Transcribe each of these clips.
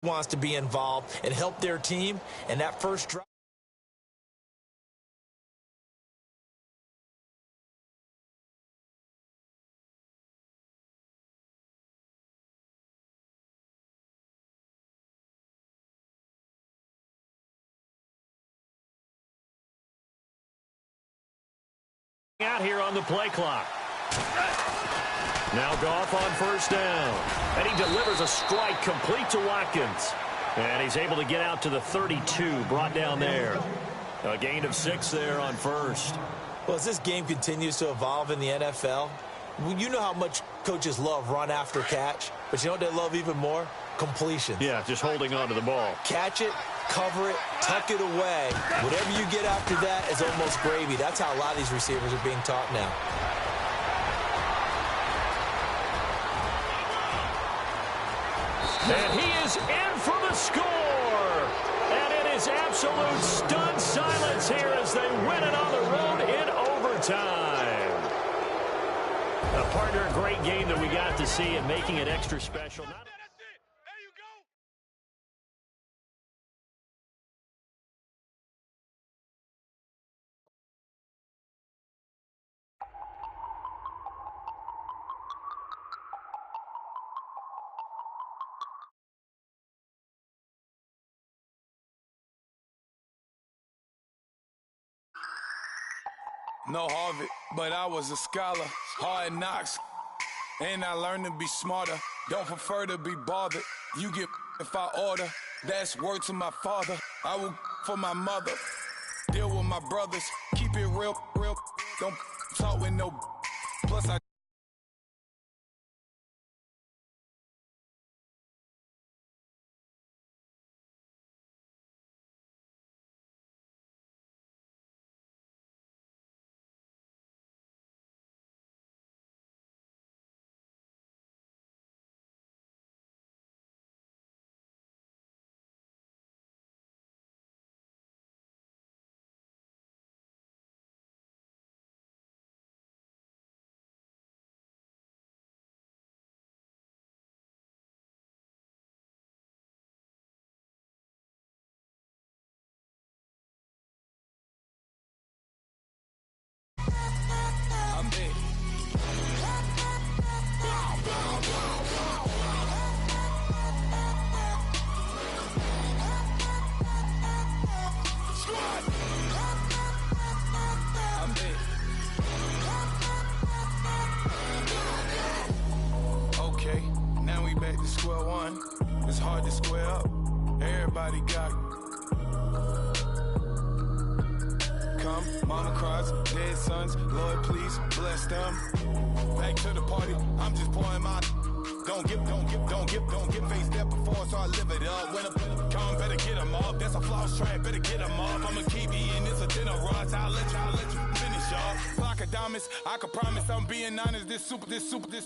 wants to be involved and help their team, and that first drive. Out here on the play clock. Now Goff on first down. And he delivers a strike complete to Watkins. And he's able to get out to the 32, brought down there. A gain of 6 there on first. Well, as this game continues to evolve in the NFL, you know how much coaches love run after catch, but you know what they love even more? Completions. Yeah, just holding on to the ball. Catch it, cover it, tuck it away. Whatever you get after that is almost gravy. That's how a lot of these receivers are being taught now. And he is in for the score. And it is absolute stunned silence here as they win it on the road in overtime. A partner, a great game that we got to see and making it extra special. No Harvard, but I was a scholar. Hard knocks, and I learned to be smarter. Don't prefer to be bothered. You get if I order. That's word to my father. I will for my mother. Deal with my brothers. Keep it real. Don't talk with no. Plus I. Okay, now we back to square one. It's hard to square up. Everybody got come, mama cries, dead sons. Lord, please bless them. Back to the party. I'm just pouring my. Don't get faced up before, so I live it up. When a come, better get them up. That's a floss track, better get them up. I'ma keep eating this a dinner rush. I'll let you finish up. Flock of diamonds, I can promise I'm being honest. This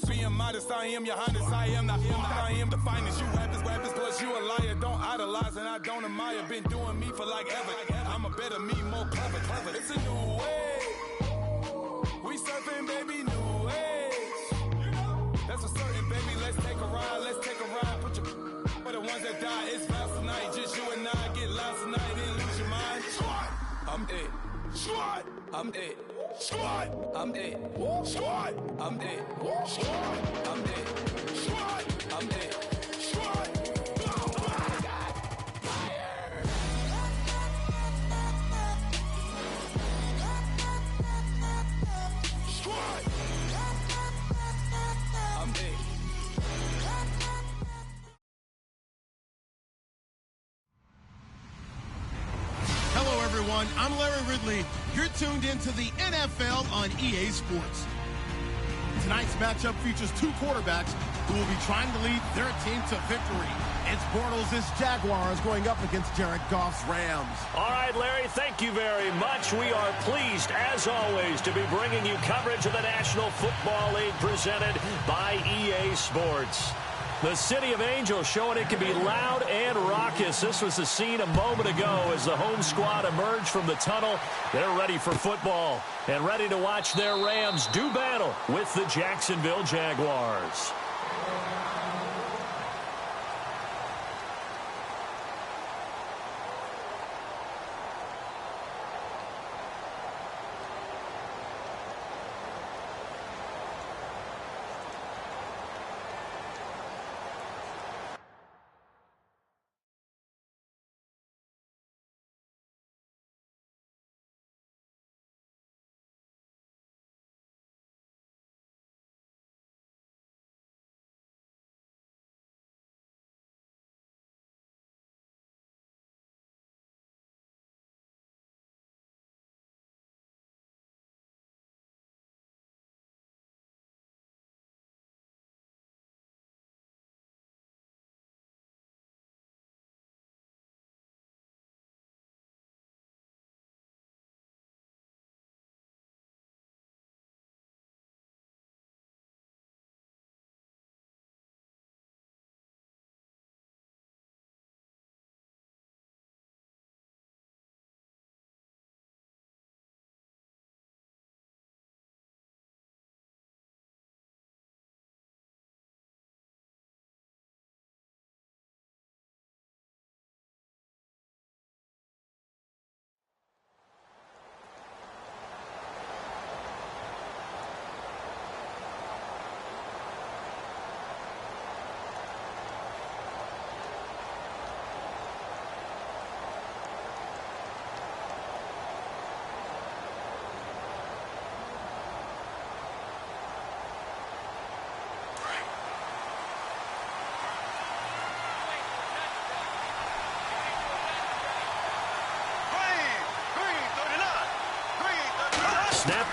being modest. I am your highness. I am the finest. You rappers, plus you a liar. Don't idolize and I don't admire. Been doing me for like ever. I'm a better me, more clever. It's a new way. We surfing, baby, new age. That's a certain, baby. Let's take a ride. Put your for the ones that die. It's last night. Just you and I get lost tonight and lose your mind. Squad, I'm it. Squad, I'm it. Squad, I'm it. Squad, I'm it. Squad, I'm it. Squad, I'm it. Squad. I'm Larry Ridley. You're tuned into the NFL on EA Sports. Tonight's matchup features two quarterbacks who will be trying to lead their team to victory. It's Bortles' Jaguars going up against Jared Goff's Rams. All right, Larry, thank you very much. We are pleased, as always, to be bringing you coverage of the National Football League presented by EA Sports. The City of Angels showing it can be loud and raucous. This was the scene a moment ago as the home squad emerged from the tunnel. They're ready for football and ready to watch their Rams do battle with the Jacksonville Jaguars.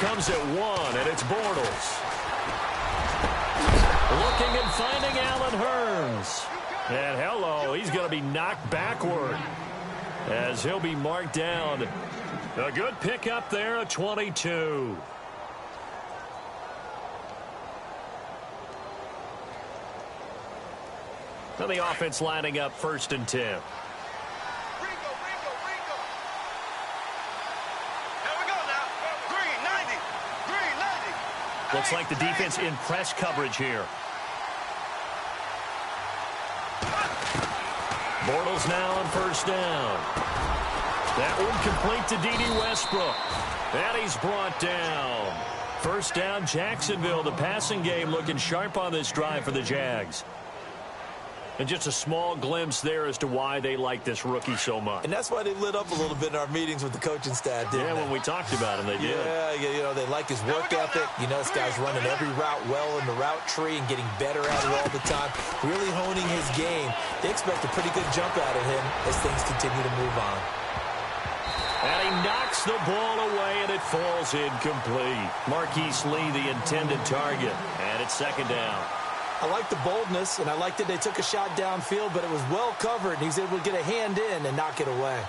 comes at 1, and it's Bortles. Looking and finding Allen Hurns. And hello, he's going to be knocked backward as he'll be marked down. A good pickup there, a 22. So the offense lining up 1st and 10. Looks like the defense in press coverage here. Bortles now on 1st down. That one complete to D.D. Westbrook. And he's brought down. 1st down, Jacksonville. The passing game looking sharp on this drive for the Jags. And just a small glimpse there as to why they like this rookie so much. And that's why they lit up a little bit in our meetings with the coaching staff, didn't they? Yeah, when we talked about him, they did. Yeah, you know, they like his work ethic. You know, this guy's running every route well in the route tree and getting better at it all the time, really honing his game. They expect a pretty good jump out of him as things continue to move on. And he knocks the ball away, and it falls incomplete. Marquise Lee, the intended target, and it's 2nd down. I like the boldness, and I like that they took a shot downfield, but it was well covered, and he's able to get a hand in and knock it away.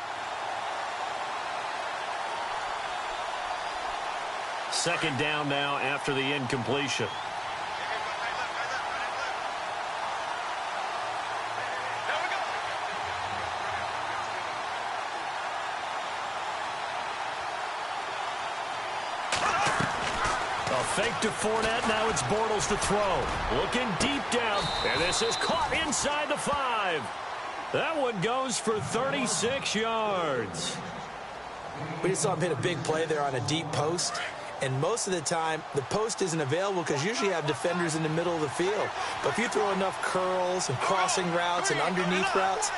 2nd down now after the incompletion. Fake to Fournette. Now it's Bortles to throw. Looking deep down. And this is caught inside the 5. That one goes for 36 yards. We just saw him hit a big play there on a deep post. And most of the time, the post isn't available because usually you have defenders in the middle of the field. But if you throw enough curls and crossing routes and underneath routes,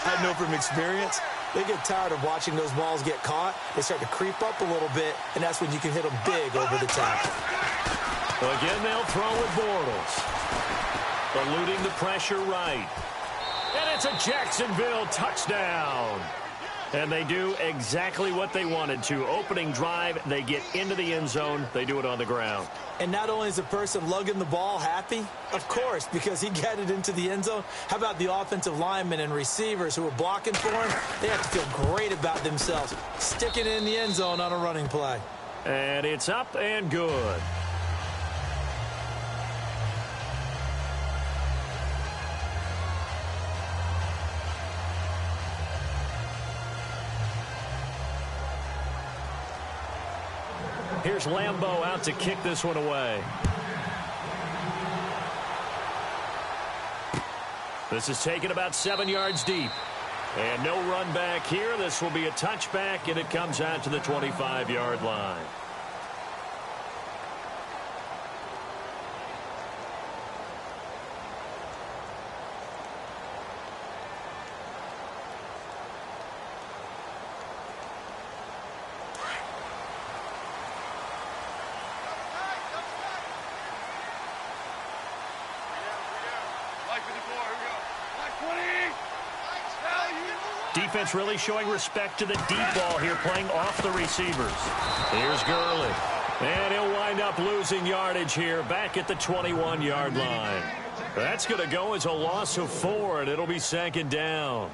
I know from experience, they get tired of watching those balls get caught. They start to creep up a little bit, and that's when you can hit them big over the top. Again, they'll throw with Bortles. Eluding the pressure right. And it's a Jacksonville touchdown. And they do exactly what they wanted to. Opening drive, they get into the end zone. They do it on the ground. And not only is the person lugging the ball happy, of course, because he got it into the end zone. How about the offensive linemen and receivers who are blocking for him? They have to feel great about themselves, sticking it in the end zone on a running play. And it's up and good. Here's Lambeau out to kick this one away. This is taken about 7 yards deep. And no run back here. This will be a touchback, and it comes out to the 25-yard line. Defense really showing respect to the deep ball here, playing off the receivers. Here's Gurley. And he'll wind up losing yardage here back at the 21-yard line. That's going to go as a loss of 4, and it'll be 2nd down.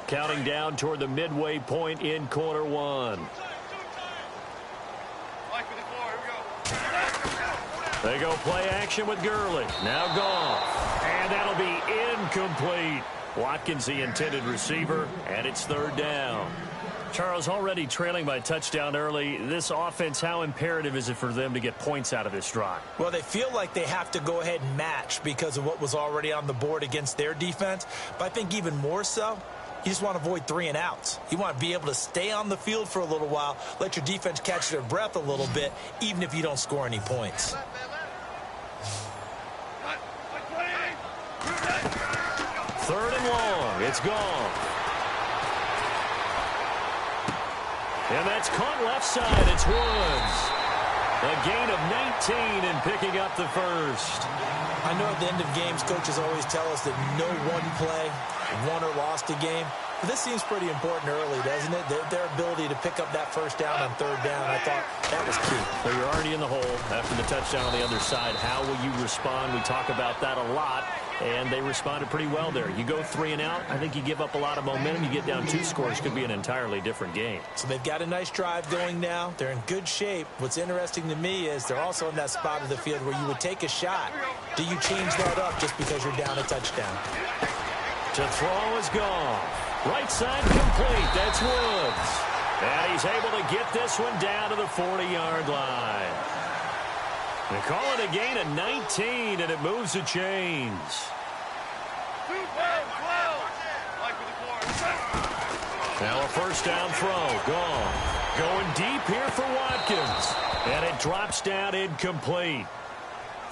Counting down toward the midway point in quarter 1. They go play action with Gurley. Now Goff. And that'll be incomplete. Watkins, the intended receiver, and it's 3rd down. Charles, already trailing by a touchdown early. This offense, how imperative is it for them to get points out of this drive? Well, they feel like they have to go ahead and match because of what was already on the board against their defense. But I think even more so, you just want to avoid 3 and outs. You want to be able to stay on the field for a little while, let your defense catch their breath a little bit, even if you don't score any points. 3rd and long. It's gone. And that's caught left side. It's Woods. A gain of 19 and picking up the first. I know at the end of games, coaches always tell us that no one play won or lost a game. But this seems pretty important early, doesn't it? Their ability to pick up that first down on third down, I thought that was key. Well, you're already in the hole after the touchdown on the other side. How will you respond? We talk about that a lot, and they responded pretty well there. You go 3 and out, I think you give up a lot of momentum. You get down 2 scores, could be an entirely different game. So they've got a nice drive going now. They're in good shape. What's interesting to me is they're also in that spot of the field where you would take a shot. Do you change that up just because you're down a touchdown? To throw is gone. Right side complete. That's Woods. And he's able to get this one down to the 40-yard line. They call it a gain of 19, and it moves the chains. Now a first down throw. Gone. Going deep here for Watkins. And it drops down incomplete.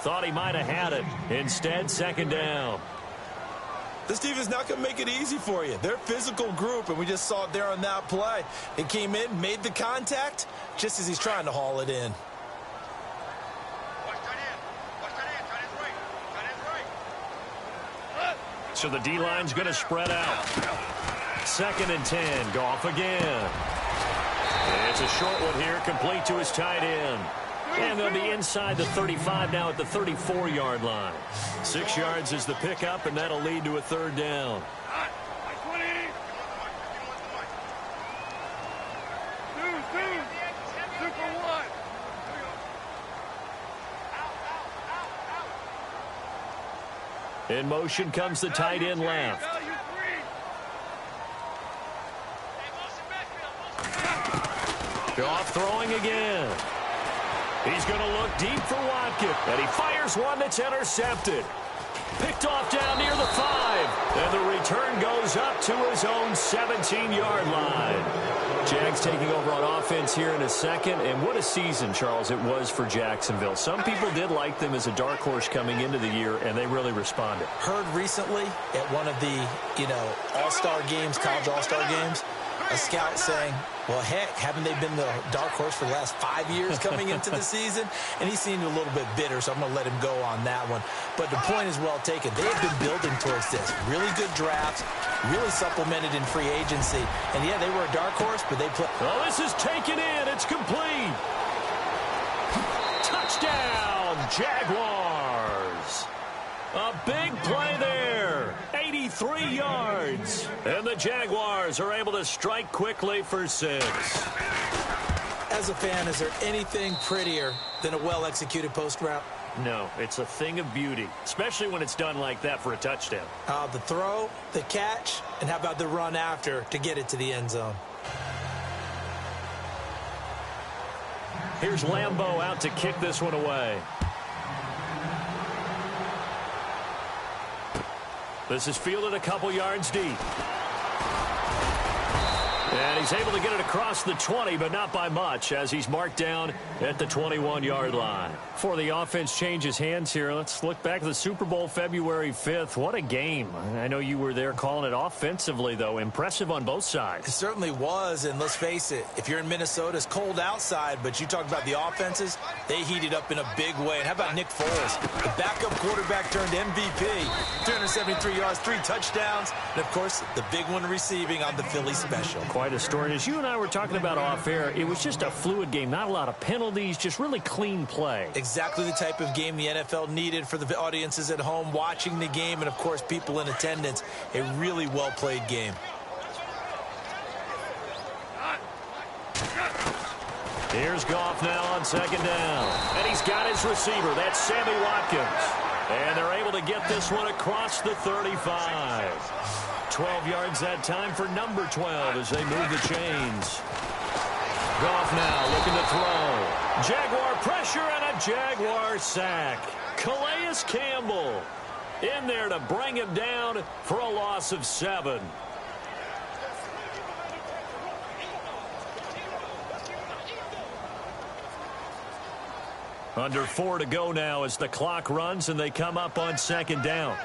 Thought he might have had it. Instead, second down. This team is not going to make it easy for you. They're a physical group, and we just saw it there on that play. It came in, made the contact, just as he's trying to haul it in. So the D-line's going to spread out. 2nd and 10. Goff again. It's a short one here, complete to his tight end. And they'll be inside the 35 now at the 34-yard line. 6 yards is the pickup, and that'll lead to a third down. In motion comes the tight end left. Goff throwing again. He's going to look deep for Watkins, and he fires one that's intercepted. Picked off down near the 5, and the return goes up to his own 17-yard line. Jags taking over on offense here in a second, and what a season, Charles, it was for Jacksonville. Some people did like them as a dark horse coming into the year, and they really responded. Heard recently at one of the, all-star games, college all-star games, a scout saying, well, heck, haven't they been the dark horse for the last 5 years coming into the season? And he seemed a little bit bitter, so I'm going to let him go on that one. But the point is well taken. They have been building towards this. Really good drafts, really supplemented in free agency. And, yeah, they were a dark horse, but they played. Well, this is taken in. It's complete. Touchdown, Jaguars. A big play there. 83 yards. And the Jaguars are able to strike quickly for 6. As a fan, is there anything prettier than a well-executed post route? No, it's a thing of beauty, especially when it's done like that for a touchdown. The throw, the catch, and how about the run after to get it to the end zone? Here's Lambeau out to kick this one away. This is fielded a couple yards deep. And he's able to get it across the 20, but not by much, as he's marked down at the 21-yard line. Before the offense changes hands here, let's look back at the Super Bowl February 5th. What a game. I know you were there calling it offensively, though. Impressive on both sides. It certainly was, and let's face it, if you're in Minnesota, it's cold outside, but you talk about the offenses, they heated up in a big way. And how about Nick Foles, the backup quarterback turned MVP, 373 yards, 3 touchdowns, and, of course, the big one receiving on the Philly special. Quite a story. And as you and I were talking about off air, it was just a fluid game. Not a lot of penalties, just really clean play. Exactly the type of game the NFL needed for the audiences at home watching the game and, of course, people in attendance. A really well-played game. Here's Goff now on 2nd down. And he's got his receiver. That's Sammy Watkins. And they're able to get this one across the 35. 12 yards that time for number 12 as they move the chains. Goff now looking to throw. Jaguar pressure and a Jaguar sack. Calais Campbell in there to bring him down for a loss of 7. Under 4 to go now as the clock runs and they come up on 2nd down.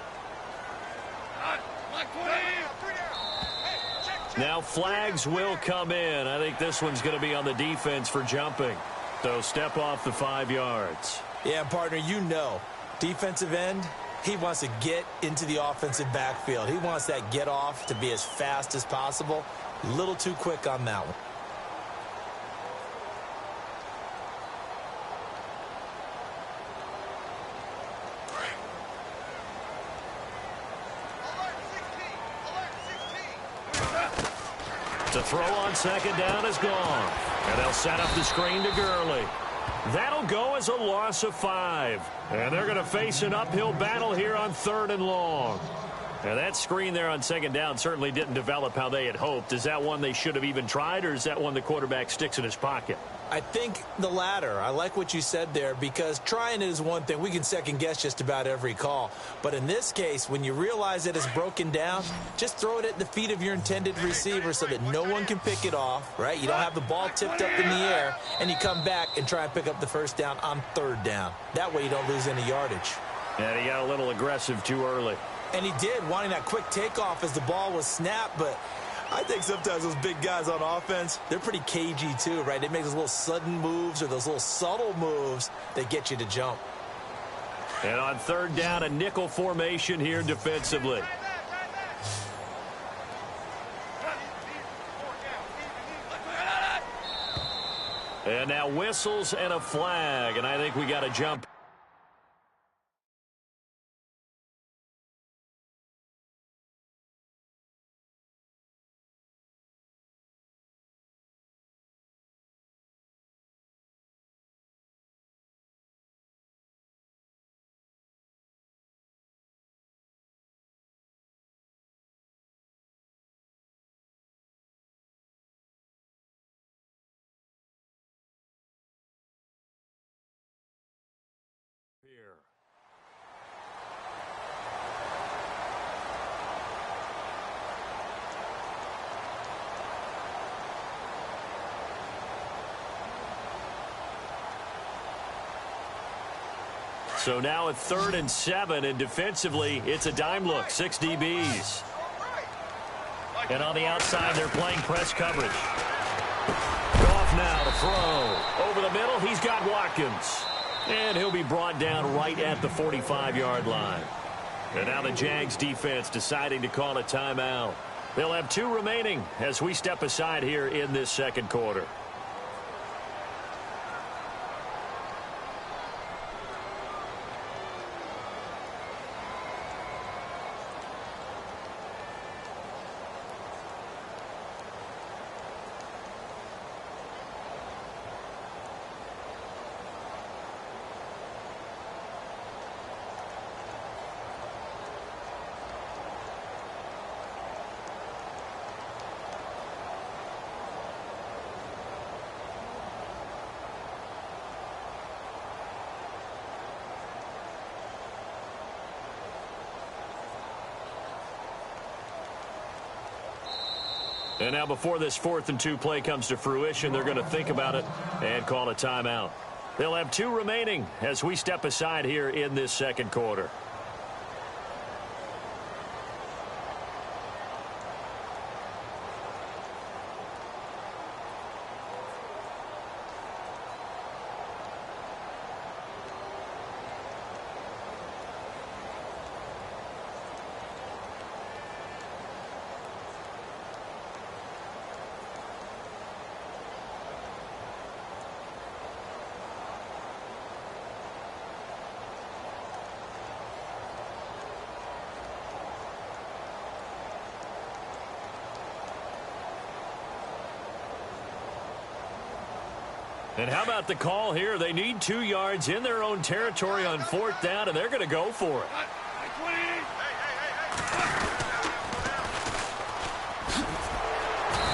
Now flags will come in. I think this one's going to be on the defense for jumping. They'll step off the 5 yards. Yeah, partner, you know, defensive end, he wants to get into the offensive backfield. He wants that get off to be as fast as possible. A little too quick on that one. To throw on second down is gone. And they'll set up the screen to Gurley. That'll go as a loss of 5. And they're going to face an uphill battle here on 3rd and long. Now, that screen there on second down certainly didn't develop how they had hoped. Is that one they should have even tried, or is that one the quarterback sticks in his pocket? I think the latter. I like what you said there, because trying it is one thing. We can second-guess just about every call. But in this case, when you realize that it's broken down, just throw it at the feet of your intended receiver so that no one can pick it off, right? You don't have the ball tipped up in the air, and you come back and try and pick up the first down on 3rd down. That way you don't lose any yardage. And he got a little aggressive too early. And he did, wanting that quick takeoff as the ball was snapped, but I think sometimes those big guys on offense, they're pretty cagey too, right? They make those little sudden moves or those little subtle moves that get you to jump. And on 3rd down, a nickel formation here defensively. And now whistles and a flag, and I think we got to jump. Here. So now at 3rd and 7, and defensively, it's a dime look, 6 DBs. And on the outside, they're playing press coverage. Goff now to throw. Over the middle, he's got Watkins. And he'll be brought down right at the 45-yard line. And now the Jags defense deciding to call a timeout. They'll have 2 remaining as we step aside here in this 2nd quarter. And now before this 4th and 2 play comes to fruition, they're going to think about it and call a timeout. They'll have 2 remaining as we step aside here in this 2nd quarter. And how about the call here? They need 2 yards in their own territory on 4th down, and they're going to go for it.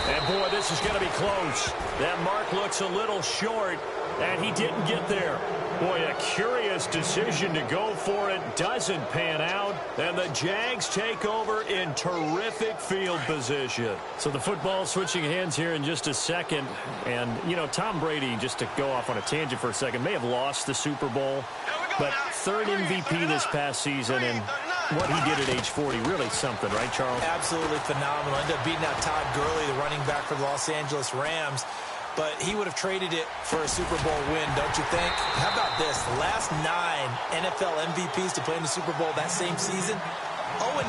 And, boy, this is going to be close. That mark looks a little short, and he didn't get there. Boy, a curious decision to go for it. Doesn't pan out, and the Jags take over in terrific field position. So the football switching hands here in just a second. And, you know, Tom Brady, just to go off on a tangent for a second, may have lost the Super Bowl, but 3rd MVP this past season, and what he did at age 40, really something, right, Charles? Absolutely phenomenal. Ended up beating out Todd Gurley, the running back for the Los Angeles Rams. but he would have traded it for a Super Bowl win, don't you think? How about this? The last 9 NFL MVPs to play in the Super Bowl that same season, 0-9.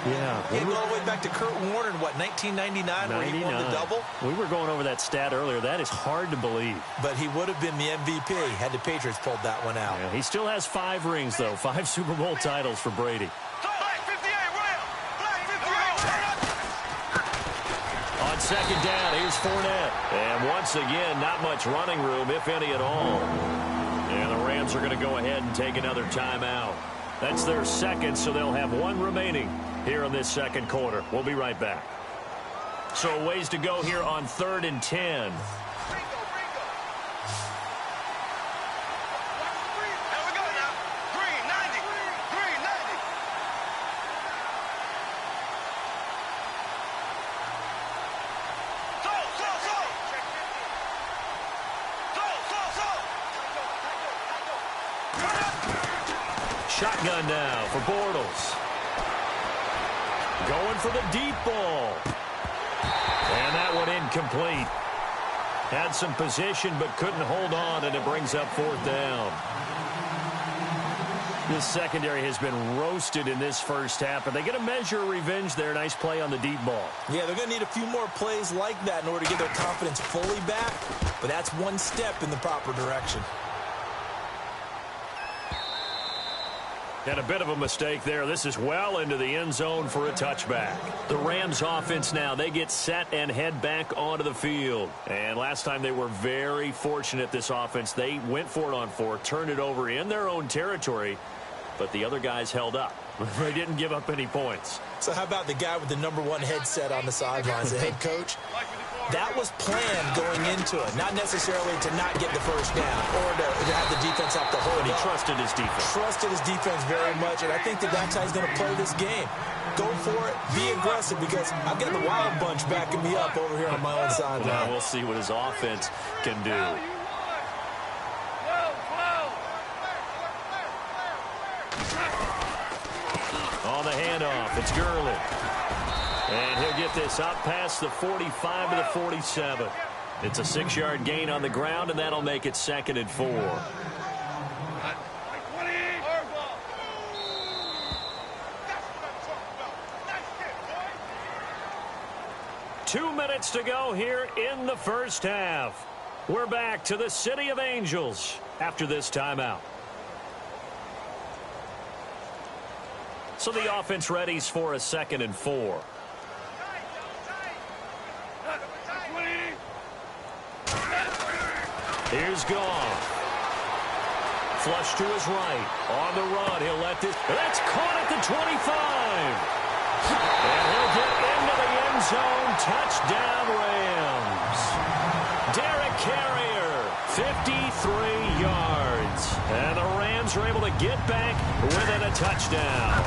Yeah. He had to go all the way back to Kurt Warner in, what, 1999 where he won the double? We were going over that stat earlier. That is hard to believe. But he would have been the MVP had the Patriots pulled that one out. Yeah, he still has 5 rings, though. 5 Super Bowl titles for Brady. On second down, here's Fournette. And once again, not much running room, if any at all. And the Rams are going to go ahead and take another timeout. That's their second, so they'll have 1 remaining here in this second quarter. We'll be right back. So ways to go here on 3rd and 10. Shotgun now for Bortles. Going for the deep ball. And that one incomplete. Had some position but couldn't hold on, and it brings up 4th down. This secondary has been roasted in this first half, but they get a measure of revenge there. Nice play on the deep ball. Yeah, they're going to need a few more plays like that in order to get their confidence fully back, but that's one step in the proper direction. And a bit of a mistake there. This is well into the end zone for a touchback. The Rams offense now, they get set and head back onto the field. And last time they were very fortunate, this offense. They went for it on 4, turned it over in their own territory, but the other guys held up. They didn't give up any points. So how about the guy with the #1 headset on the sidelines, the head coach? That was planned going into it, not necessarily to not get the first down or to have the defense have to hold up. But he trusted his defense. Trusted his defense very much, and I think that's how he's going to play this game. Go for it, be aggressive, because I've got the Wild Bunch backing me up over here on my own sideline. Well, we'll see what his offense can do. On the handoff, it's Gurley. And he'll get this up past the 45 to the 47. It's a 6-yard gain on the ground, and that'll make it 2nd and 4. Two minutes to go here in the first half. We're back to the City of Angels after this timeout. So the offense readies for a 2nd and 4. Here's Goff. Flush to his right. On the run. He'll let this. That's caught at the 25. And he'll get into the end zone. Touchdown, Rams. Derek Carrier, 53 yards. And the Rams are able to get back within a touchdown.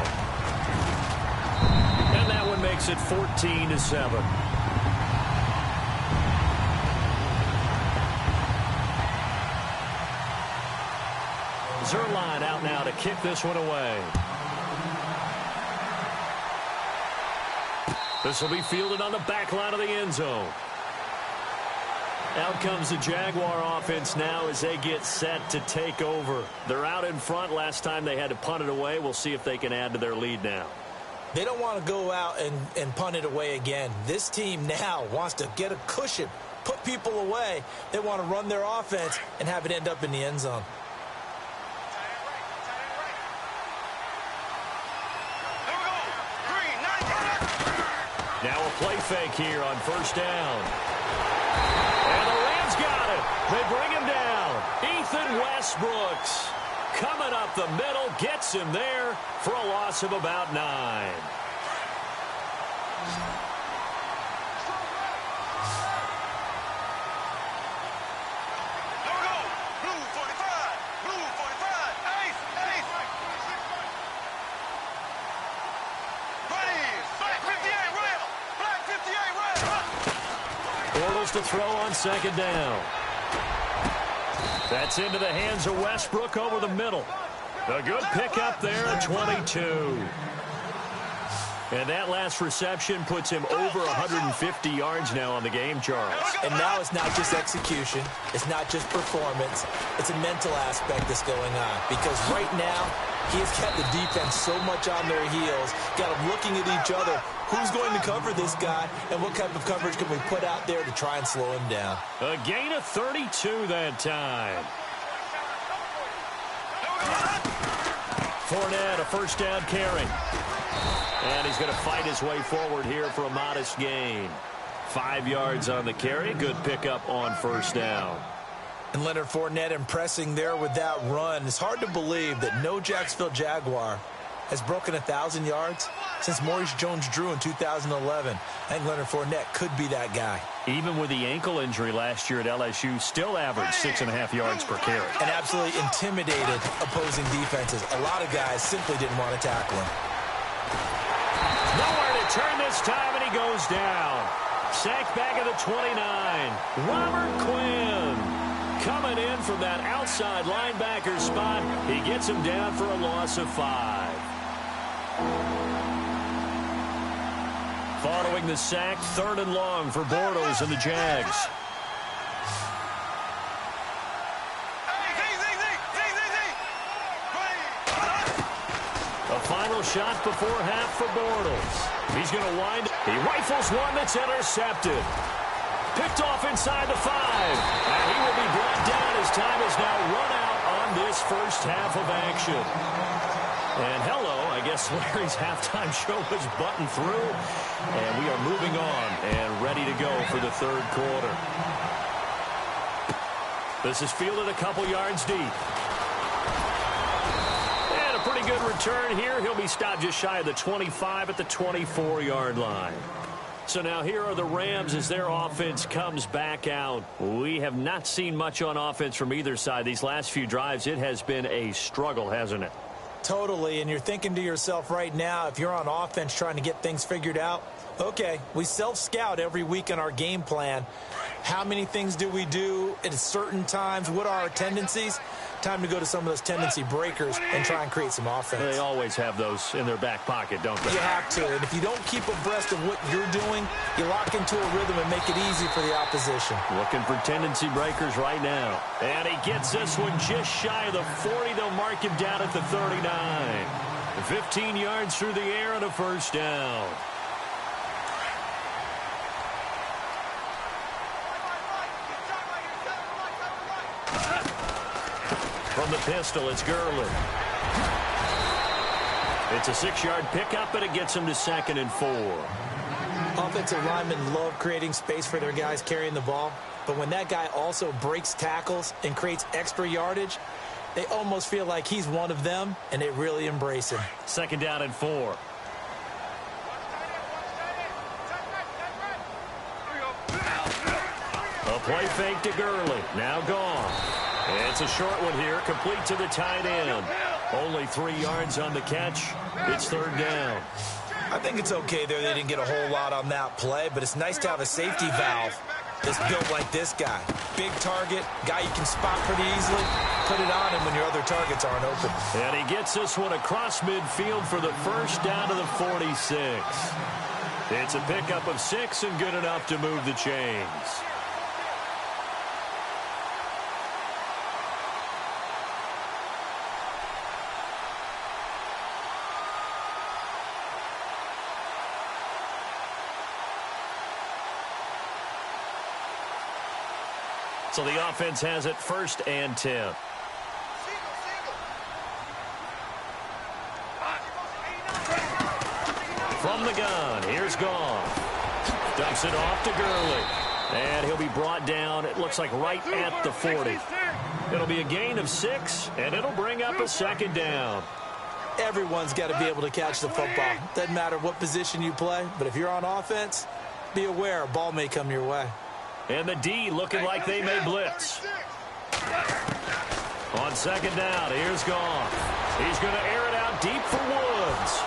And that one makes it 14-7. Zerline out now to kick this one away. This will be fielded on the back line of the end zone. Out comes the Jaguar offense now as they get set to take over. They're out in front. Last time they had to punt it away. We'll see if they can add to their lead now. They don't want to go out and punt it away again. This team now wants to get a cushion, put people away. They want to run their offense and have it end up in the end zone. Now a play fake here on 1st down. And the Rams got it. They bring him down. Ethan Westbrooks coming up the middle, gets him there for a loss of about 9. To throw on 2nd down. That's into the hands of Westbrook over the middle. A good pickup there at 22. And that last reception puts him over 150 yards now on the game, Charles. And now it's not just execution. It's not just performance. It's a mental aspect that's going on. Because right now, he has kept the defense so much on their heels, got them looking at each other. Who's going to cover this guy, and what type of coverage can we put out there to try and slow him down? A gain of 32 that time. Fournette, a first down carry. And he's going to fight his way forward here for a modest gain. 5 yards on the carry. Good pickup on first down. And Leonard Fournette impressing there with that run. It's hard to believe that no Jacksonville Jaguar has broken 1,000 yards since Maurice Jones-Drew in 2011. I think Leonard Fournette could be that guy. Even with the ankle injury last year at LSU, still averaged 6.5 yards per carry. And absolutely intimidated opposing defenses. A lot of guys simply didn't want to tackle him. Nowhere to turn this time, and he goes down. Sacked back at the 29. Robert Quinn coming in from that outside linebacker spot. He gets him down for a loss of 5. Following the sack, 3rd and long for Bortles and the Jags. A final shot before half for Bortles. He's going to wind. He rifles one that's intercepted. Picked off inside the 5. And he will be brought down as time is now run out on this first half of action. And hello, I guess Larry's halftime show is buttoned through. And we are moving on and ready to go for the 3rd quarter. This is fielded a couple yards deep. And a pretty good return here. He'll be stopped just shy of the 25 at the 24-yard line. So now here are the Rams as their offense comes back out. We have not seen much on offense from either side. These last few drives, it has been a struggle, hasn't it? Totally, and you're thinking to yourself right now, if you're on offense trying to get things figured out, okay, we self-scout every week in our game plan. How many things do we do at certain times? What are our tendencies? Time to go to some of those tendency breakers and try and create some offense. They always have those in their back pocket, don't they? You have to, and if you don't keep abreast of what you're doing, you lock into a rhythm and make it easy for the opposition. Looking for tendency breakers right now. And he gets this one just shy of the 40. They'll mark him down at the 39. 15 yards through the air and a first down. From the pistol, it's Gurley. It's a 6-yard pickup, and it gets him to 2nd and 4. Offensive linemen love creating space for their guys carrying the ball, but when that guy also breaks tackles and creates extra yardage, they almost feel like he's one of them, and they really embrace him. 2nd down and 4. A play fake to Gurley. Now gone. It's a short one here, complete to the tight end. Only 3 yards on the catch. It's 3rd down. I think it's okay there. They didn't get a whole lot on that play, but it's nice to have a safety valve that's built like this guy. Big target, guy you can spot pretty easily. Put it on him when your other targets aren't open. And he gets this one across midfield for the first down to the 46. It's a pickup of 6 and good enough to move the chains. So the offense has it 1st and 10. From the gun, here's Goff. Dumps it off to Gurley. And he'll be brought down, it looks like right at the 40. It'll be a gain of 6, and it'll bring up a 2nd down. Everyone's got to be able to catch the football. Doesn't matter what position you play, but if you're on offense, be aware a ball may come your way. And the D looking like they may blitz. On 2nd down, here's Goff. He's going to air it out deep for Woods.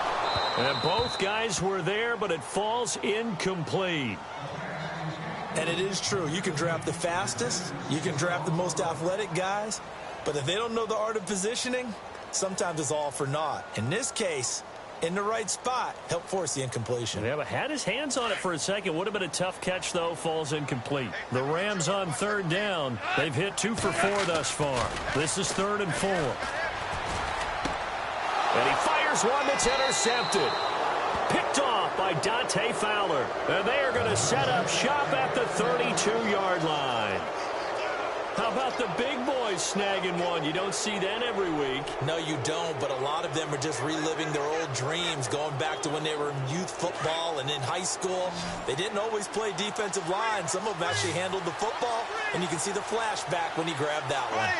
And both guys were there, but it falls incomplete. And it is true. You can draft the fastest. You can draft the most athletic guys. But if they don't know the art of positioning, sometimes it's all for naught. In this case, in the right spot. Helped force the incompletion. Yeah, but had his hands on it for a second. Would have been a tough catch, though. Falls incomplete. The Rams on third down. They've hit 2 for 4 thus far. This is 3rd and 4. And he fires one that's intercepted. Picked off by Dante Fowler. And they are going to set up shop at the 32-yard line. How about the big boys snagging one? You don't see that every week. No, you don't, but a lot of them are just reliving their old dreams, going back to when they were in youth football and in high school. They didn't always play defensive line. Some of them actually handled the football, and you can see the flashback when he grabbed that one.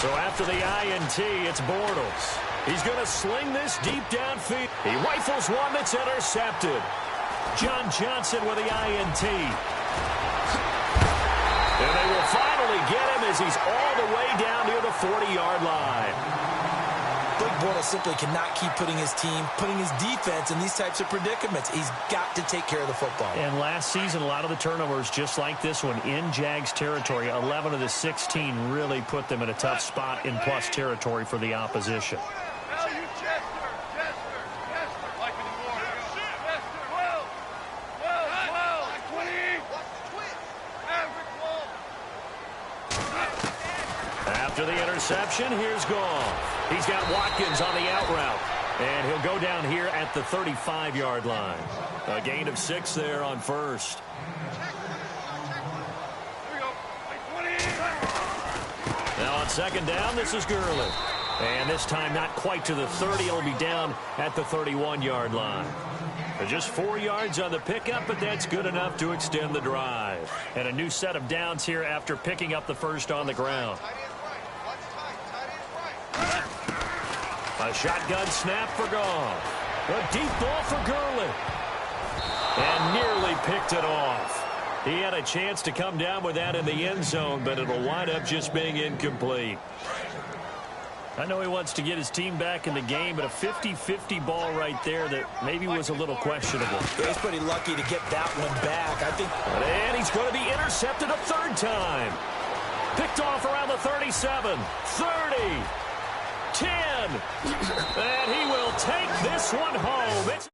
So after the INT, it's Bortles. He's going to sling this deep downfield. He rifles one that's intercepted. John Johnson with the INT. And they will finally get him as he's all the way down near the 40-yard line. Blake Bortles simply cannot keep putting his team, putting his defense in these types of predicaments. He's got to take care of the football. And last season, a lot of the turnovers, just like this one, in Jags territory, 11 of the 16 really put them in a tough spot in plus territory for the opposition. After the interception, here's Goff. He's got Watkins on the out route. And he'll go down here at the 35-yard line. A gain of 6 there on first. Now on second down, this is Gurley. And this time not quite to the 30. It'll be down at the 31-yard line. Just 4 yards on the pickup, but that's good enough to extend the drive. And a new set of downs here after picking up the first on the ground. A shotgun snap for Goff. A deep ball for Gurley. And nearly picked it off. He had a chance to come down with that in the end zone, but it'll wind up just being incomplete. I know he wants to get his team back in the game, but a 50-50 ball right there that maybe was a little questionable. Yeah, he's pretty lucky to get that one back. I think. And he's going to be intercepted a third time. Picked off around the 37, 30, 10. And he will take this one home. It's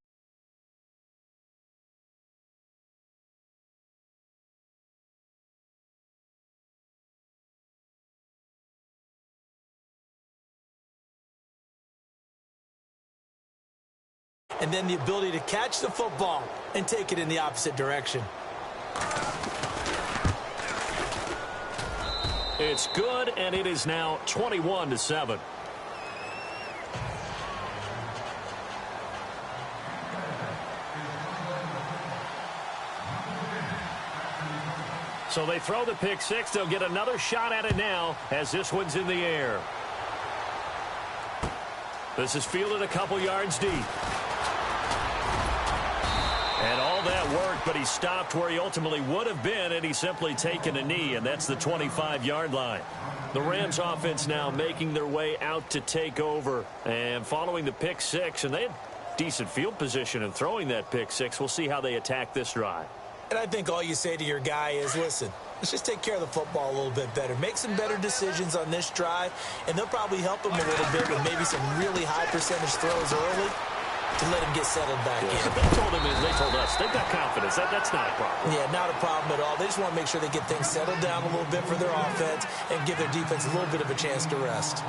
and then the ability to catch the football and take it in the opposite direction. It's good, and it is now 21-7. So they throw the pick six. They'll get another shot at it now as this one's in the air. This is fielded a couple yards deep. And all that worked, but he stopped where he ultimately would have been, and he's simply taken a knee, and that's the 25-yard line. The Rams offense now making their way out to take over and following the pick six, and they had decent field position in throwing that pick six. We'll see how they attack this drive. And I think all you say to your guy is, listen, let's just take care of the football a little bit better. Make some better decisions on this drive, and they'll probably help him a little bit with maybe some really high percentage throws early to let him get settled back in. They told him, they told us, they've got confidence. That's not a problem. Yeah, not a problem at all. They just want to make sure they get things settled down a little bit for their offense and give their defense a little bit of a chance to rest.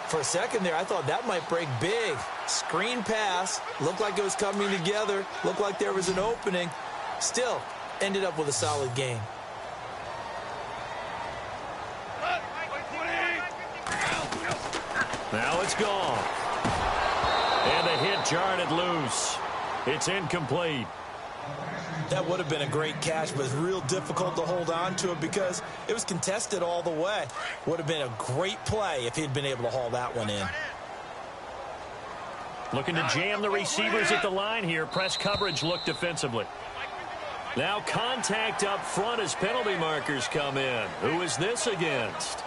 For a second there, I thought that might break big. Screen pass. Looked like it was coming together. Looked like there was an opening. Still, ended up with a solid game. Now it's gone. And the hit jarred it loose. It's incomplete. That would have been a great catch, but it's real difficult to hold on to it because it was contested all the way. Would have been a great play if he'd been able to haul that one in. Looking to jam the receivers at the line here. Press coverage look defensively. Now contact up front as penalty markers come in. Who is this against?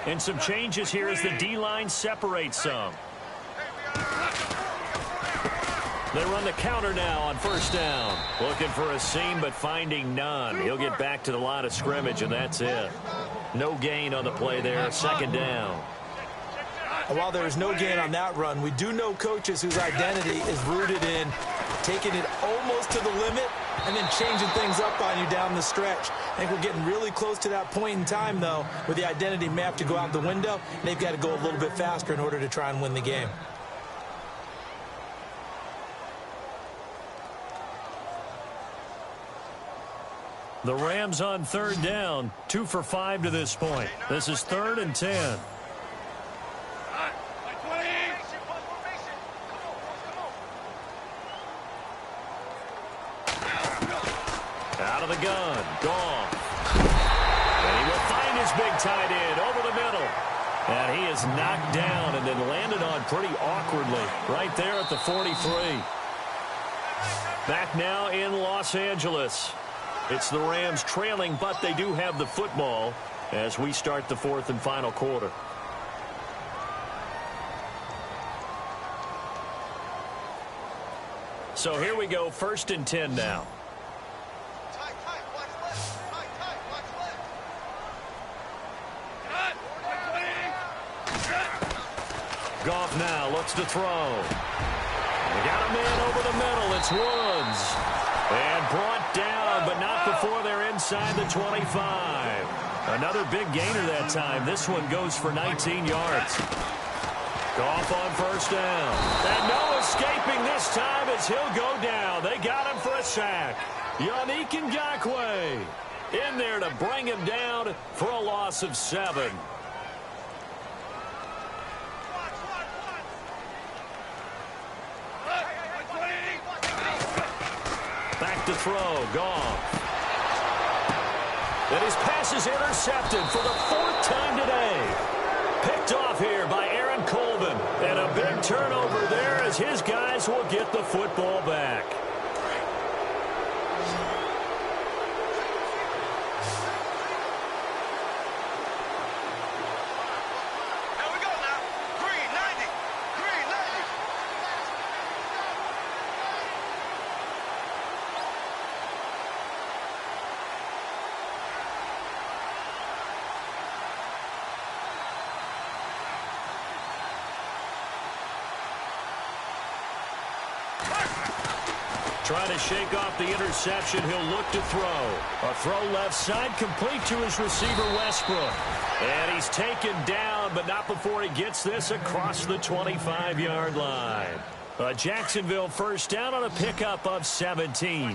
And some changes here as the D-line separates some. They run the counter now on first down. Looking for a seam, but finding none. He'll get back to the line of scrimmage, and that's it. No gain on the play there, second down. And while there is no gain on that run, we do know coaches whose identity is rooted in taking it almost to the limit and then changing things up on you down the stretch. I think we're getting really close to that point in time, though, where the identity may have to go out the window, and they've got to go a little bit faster in order to try and win the game. The Rams on third down, 2 for 5 to this point. This is 3rd and 10. Out of the gun, Goff. And he will find his big tight end over the middle. And he is knocked down and then landed on pretty awkwardly right there at the 43. Back now in Los Angeles. It's the Rams trailing, but they do have the football as we start the 4th and final quarter. So here we go, 1st and 10 now. Goff now looks to throw. They got a man over the middle. It's Woods. And brought down, but not before they're inside the 25. Another big gainer that time. This one goes for 19 yards. Goff on first down. And no escaping this time as he'll go down. They got him for a sack. Yannick Ngakoue in there to bring him down for a loss of 7. Back to throw, Goff. And his pass is intercepted for the 4th time today. Picked off here by Aaron Colvin. And a big turnover there as his guys will get the football back. Trying to shake off the interception. He'll look to throw. A throw left side complete to his receiver, Westbrook. And he's taken down, but not before he gets this across the 25-yard line. A Jacksonville first down on a pickup of 17.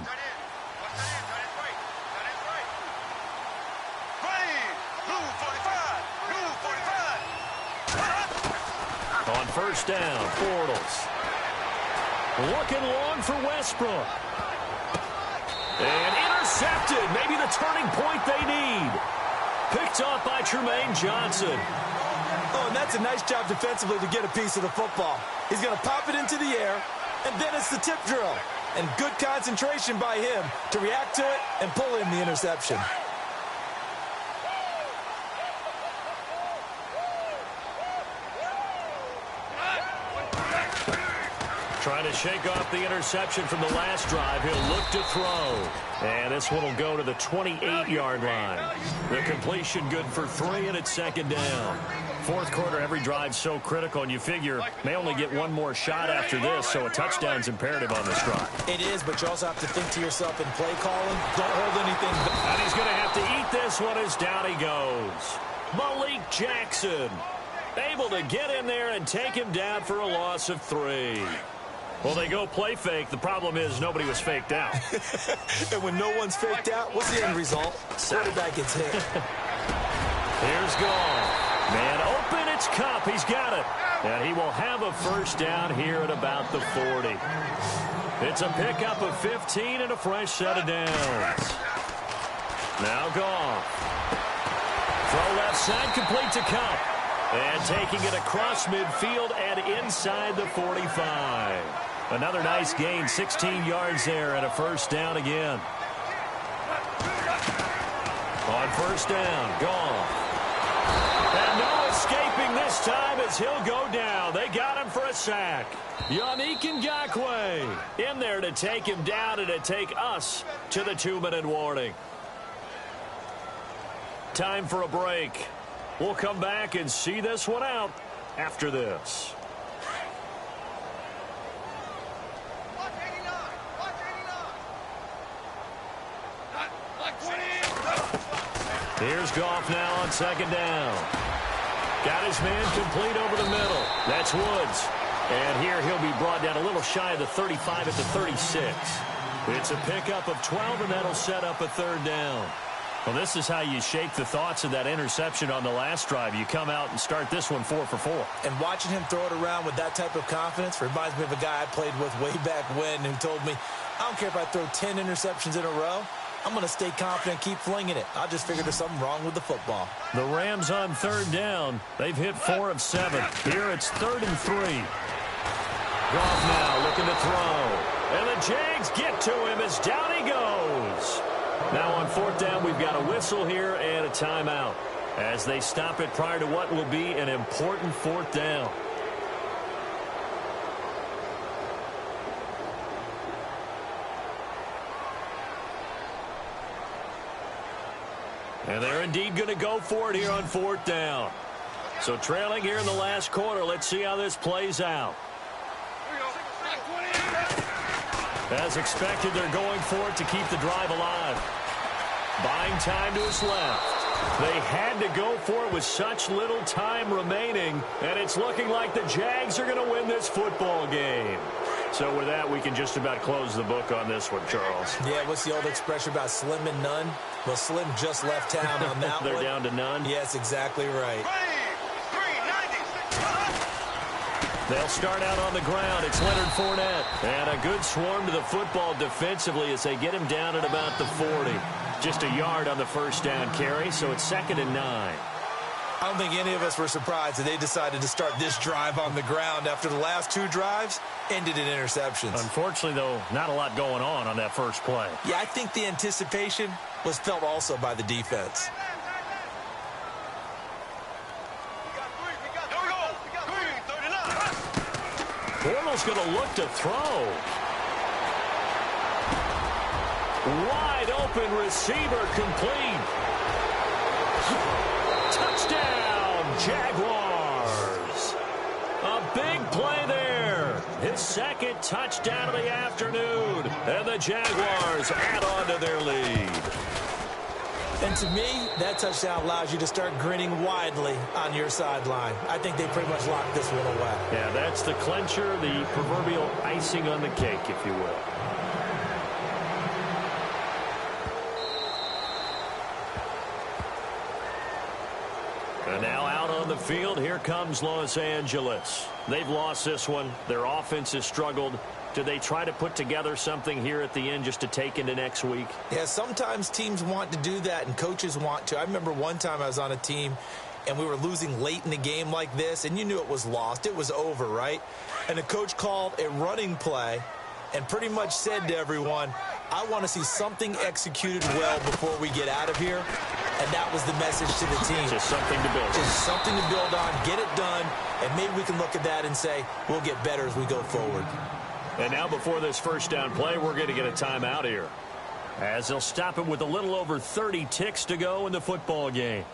On first down, Bortles. Looking long for Westbrook. And intercepted. Maybe the turning point they need. Picked off by Tremaine Johnson. Oh, and that's a nice job defensively to get a piece of the football. He's going to pop it into the air, and then it's the tip drill. And good concentration by him to react to it and pull in the interception. Trying to shake off the interception from the last drive. He'll look to throw. And this one will go to the 28-yard line. The completion good for 3, and it's second down. 4th quarter, every drive's so critical, and you figure may only get one more shot after this, so a touchdown's imperative on this drive. It is, but you also have to think to yourself in play calling, don't hold anything back. And he's going to have to eat this one as down he goes. Malik Jackson able to get in there and take him down for a loss of 3. Well, they go play fake. The problem is nobody was faked out. And when no one's faked out, what's the end result? Quarterback gets hit. Here's Goff. Man open, it's Kupp. He's got it. And he will have a first down here at about the 40. It's a pickup of 15 and a fresh set of downs. Now Goff. Throw left side, complete to Kupp. And taking it across midfield and inside the 45. Another nice gain, 16 yards there and a first down again. On first down, Goff. And no escaping this time as he'll go down. They got him for a sack. Yannick Ngakoue in there to take him down and to take us to the 2-minute warning. Time for a break. We'll come back and see this one out after this. Here's Goff now on second down. Got his man complete over the middle. That's Woods. And here he'll be brought down a little shy of the 35 at the 36. It's a pickup of 12, and that'll set up a third down. Well, this is how you shake the thoughts of that interception on the last drive. You come out and start this one 4 for 4. And watching him throw it around with that type of confidence reminds me of a guy I played with way back when who told me, I don't care if I throw 10 interceptions in a row. I'm going to stay confident and keep flinging it. I just figured there's something wrong with the football. The Rams on third down. They've hit 4 of 7. Here it's 3rd and 3. Goff now looking to throw. And the Jags get to him as down he goes. Now on 4th down, we've got a whistle here and a timeout as they stop it prior to what will be an important 4th down. And they're indeed going to go for it here on 4th down. So trailing here in the last quarter, let's see how this plays out. As expected, they're going for it to keep the drive alive. Buying time to his left. They had to go for it with such little time remaining, and it's looking like the Jags are going to win this football game. So with that, we can just about close the book on this one, Charles. Yeah, what's the old expression about slim and none? Well, Slim just left town on that They're one. down to none? Yes, exactly right. They'll start out on the ground. It's Leonard Fournette. And a good swarm to the football defensively as they get him down at about the 40. Just a yard on the first down carry, so it's 2nd and 9. I don't think any of us were surprised that they decided to start this drive on the ground after the last 2 drives ended in interceptions. Unfortunately, though, not a lot going on that first play. Yeah, I think the anticipation was felt also by the defense. Bortles going to look to throw. Wide open receiver complete. Touchdown, Jaguars. A big play there. His 2nd touchdown of the afternoon. And the Jaguars add on to their lead. And to me, that touchdown allows you to start grinning widely on your sideline. I think they pretty much locked this one away. Yeah, that's the clincher, the proverbial icing on the cake, if you will. And now out on the field, here comes Los Angeles. They've lost this one. Their offense has struggled. Do they try to put together something here at the end just to take into next week? Yeah, sometimes teams want to do that and coaches want to. I remember one time I was on a team and we were losing late in the game like this, and you knew it was lost. It was over, right? And the coach called a running play and pretty much said to everyone, I want to see something executed well before we get out of here. And that was the message to the team. Just something to build on. Just something to build on, get it done, and maybe we can look at that and say, we'll get better as we go forward. And now before this first down play, we're going to get a timeout here, as they'll stop it with a little over 30 ticks to go in the football game.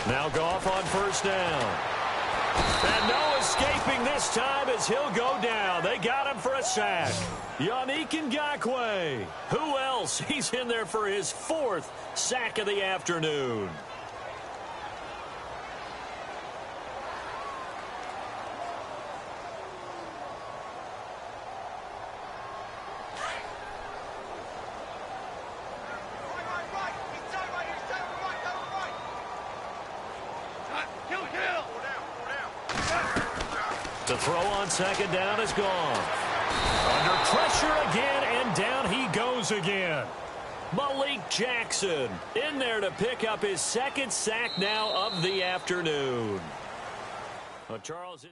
Now Goff on first down. And no escaping this time as he'll go down. They got him for a sack. Yannick Ngakoue. Who else? He's in there for his 4th sack of the afternoon. The throw on second down is gone. Under pressure again, and down he goes again. Malik Jackson in there to pick up his second sack now of the afternoon. Charles...